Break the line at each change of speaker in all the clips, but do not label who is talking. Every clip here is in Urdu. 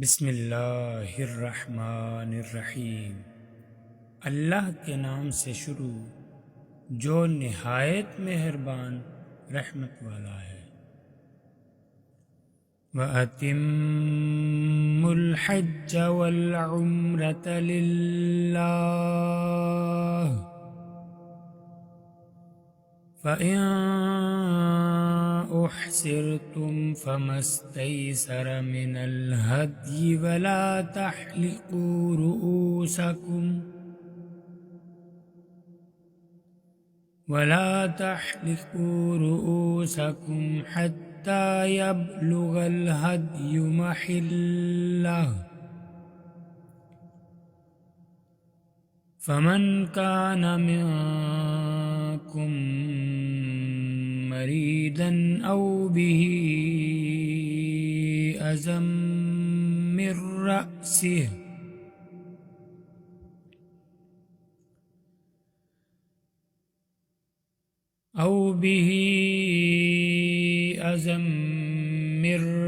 بسم اللہ الرحمن الرحیم۔ اللہ کے نام سے شروع جو نہایت مہربان رحمت والا ہے۔ وَأَتِمُّوا الْحَجَّ وَالْعُمْرَةَ لِلَّهِ فَإِن أُحْصِرْتُمْ فَمَا اسْتَيْسَرَ مِنَ الْهَدْيِ وَلَا تَحْلِقُوا رُؤُوسَكُمْ حَتَّى يَبْلُغَ الْهَدْيُ مَحِلَّهُ فَمَنْ كَانَ مِنكُم مَّرِيضًا أَوْ بِهِ أَذًى مِّن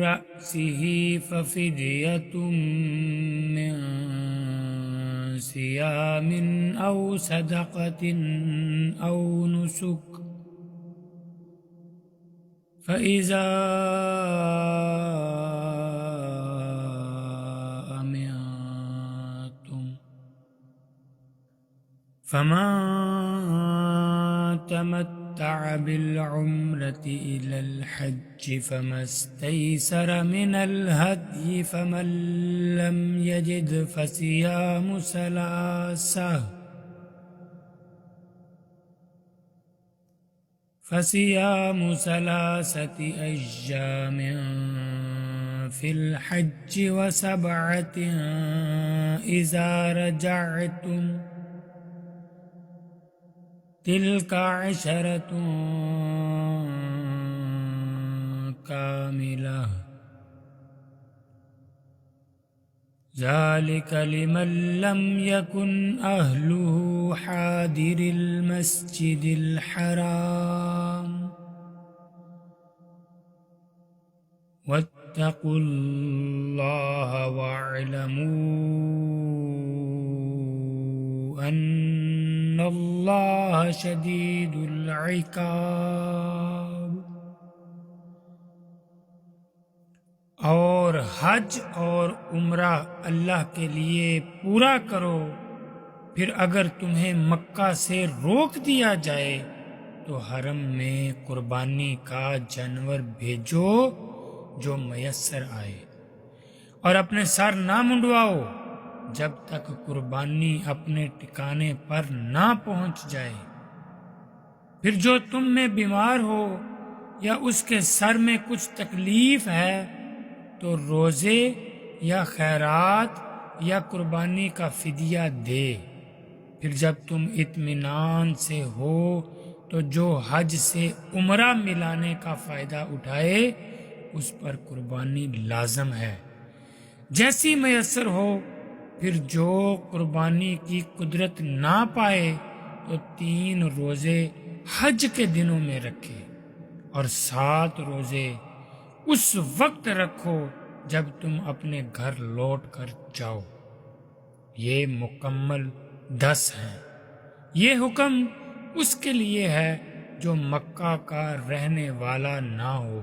رَّأْسِهِ فَفِدْيَةٌ مِّن صِيَامٍ أَوْ صَدَقَةٍ أَوْ نُسُكٍ فَإِذَا أَمِنْتُمْ فَمَن تَمَتَّعَ بِالْعُمْرَةِ إِلَى الْحَجِّ فَمَا اسْتَيْسَرَ مِنَ الْهَدْيِ فَمَن لَّمْ يَجِدْ فَصِيَامُ ثَلَاثَةِ أَيَّامٍ فِي الْحَجِّ وَسَبْعَةٍ إِذَا رَجَعْتُمْ تِلْكَ عَشَرَةٌ كَامِلَةٌ ذَلِكَ لِمَن لَّمْ يَكُنْ أَهْلُهُ حَاضِرِي الْمَسْجِدِ الْحَرَامِ وَاتَّقُوا اللَّهَ وَاعْلَمُوا أَنَّ اللَّهَ شَدِيدُ الْعِقَابِ۔ اور حج اور عمرہ اللہ کے لیے پورا کرو، پھر اگر تمہیں مکہ سے روک دیا جائے تو حرم میں قربانی کا جانور بھیجو جو میسر آئے، اور اپنے سر نہ منڈواؤ جب تک قربانی اپنے ٹھکانے پر نہ پہنچ جائے۔ پھر جو تم میں بیمار ہو یا اس کے سر میں کچھ تکلیف ہے تو روزے یا خیرات یا قربانی کا فدیہ دے۔ پھر جب تم اطمینان سے ہو تو جو حج سے عمرہ ملانے کا فائدہ اٹھائے اس پر قربانی لازم ہے جیسی میسر ہو۔ پھر جو قربانی کی قدرت نہ پائے تو 3 روزے حج کے دنوں میں رکھے اور 7 روزے اس وقت رکھو جب تم اپنے گھر لوٹ کر جاؤ، یہ مکمل 10 ہیں۔ یہ حکم اس کے لیے ہے جو مکہ کا رہنے والا نہ ہو،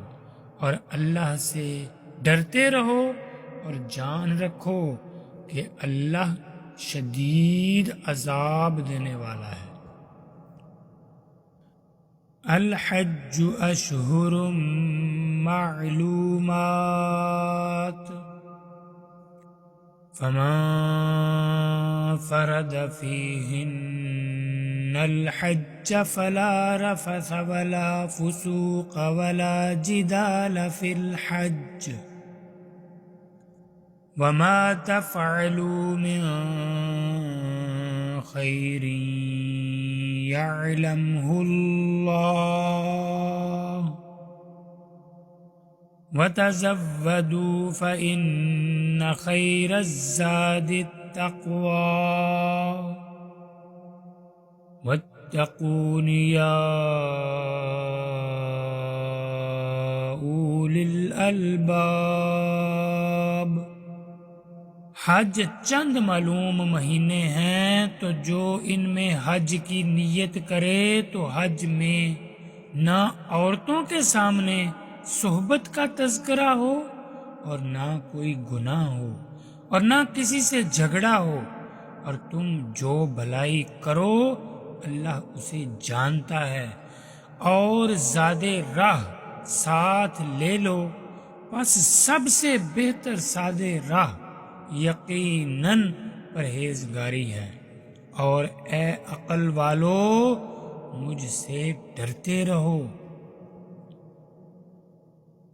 اور اللہ سے ڈرتے رہو اور جان رکھو کہ اللہ شدید عذاب دینے والا ہے۔ الحج اشہر معلومات فمن فرد فیہن الحج فلا رفث ولا فسوق ولا جدال فی الحج وما تفعلوا من خیر يعلمه اللہ وتزودوا فإن خير الزاد التقوى واتقون يا أولي الألباب۔ حج چند معلوم مہینے ہیں، تو جو ان میں حج کی نیت کرے تو حج میں نہ عورتوں کے سامنے صحبت کا تذکرہ ہو اور نہ کوئی گناہ ہو اور نہ کسی سے جھگڑا ہو، اور تم جو بھلائی کرو اللہ اسے جانتا ہے، اور زیادہ راہ ساتھ لے لو، پس سب سے بہتر سادے راہ یقیناً پرہیزگاری ہے، اور اے عقل والو مجھ سے ڈرتے رہو۔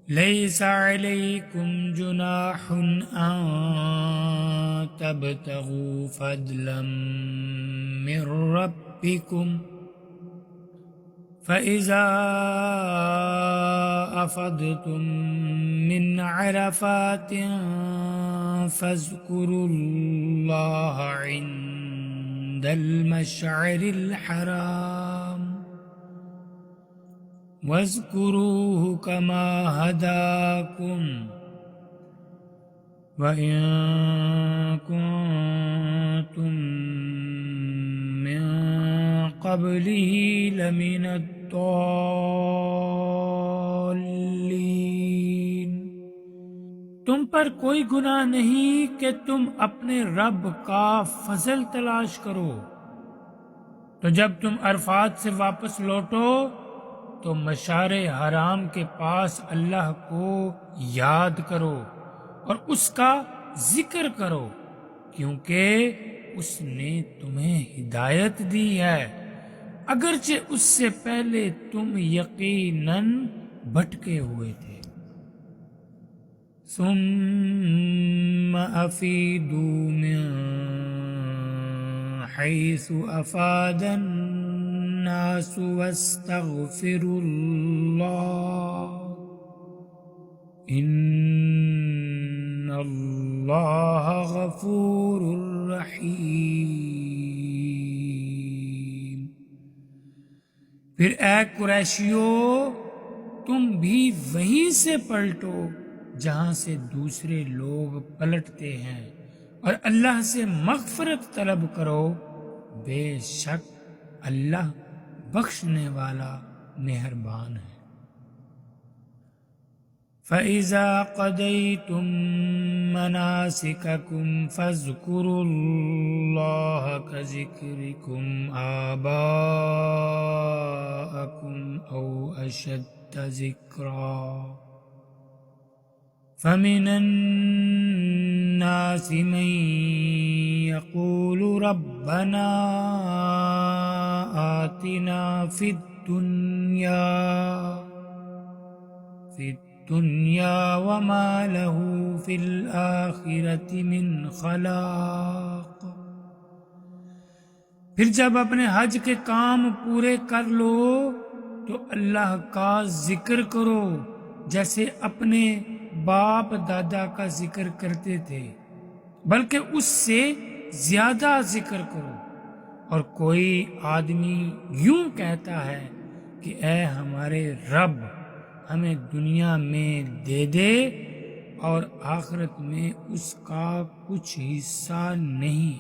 لیس علیکم جناح ان تبتغوا فضلا من ربکم فَإِذَا أَفَضْتُم مِّنْ عَرَفَاتٍ فَاذْكُرُوا اللَّهَ عِندَ الْمَشْعَرِ الْحَرَامِ وَاذْكُرُوهُ كَمَا هَدَاكُمْ وَإِن كُنتُم مِّن قَبْلِهِ لَمِنَ الضَّالِّينَ۔ تم پر کوئی گناہ نہیں کہ تم اپنے رب کا فضل تلاش کرو، تو جب تم عرفات سے واپس لوٹو تو مشعر حرام کے پاس اللہ کو یاد کرو اور اس کا ذکر کرو، کیونکہ اس نے تمہیں ہدایت دی ہے، اگرچہ اس سے پہلے تم یقیناً بھٹکے ہوئے تھے۔ ثم افیدوا من حیث افاد الناس واستغفروا اللہ ان اللہ غفور رحیم۔ پھر اے قریشیو تم بھی وہیں سے پلٹو جہاں سے دوسرے لوگ پلٹتے ہیں، اور اللہ سے مغفرت طلب کرو، بے شک اللہ بخشنے والا مہربان ہے۔ فَإِذَا قَضَيْتُم مَّنَاسِكَكُمْ فَاذْكُرُوا اللَّهَ كَذِكْرِكُمْ آبَاءَكُمْ أَوْ أَشَدَّ ذِكْرًا، فَمِنَ النَّاسِ مَن يَقُولُ رَبَّنَا آتِنَا فِي الدُّنْيَا وَمَا لَهُ فِي الْآخِرَةِ مِنْ خَلَاقٍ۔ پھر جب اپنے حج کے کام پورے کر لو تو اللہ کا ذکر کرو جیسے اپنے باپ دادا کا ذکر کرتے تھے، بلکہ اس سے زیادہ ذکر کرو۔ اور کوئی آدمی یوں کہتا ہے کہ اے ہمارے رب ہمیں دنیا میں دے دے اور آخرت میں اس کا کچھ حصہ نہیں،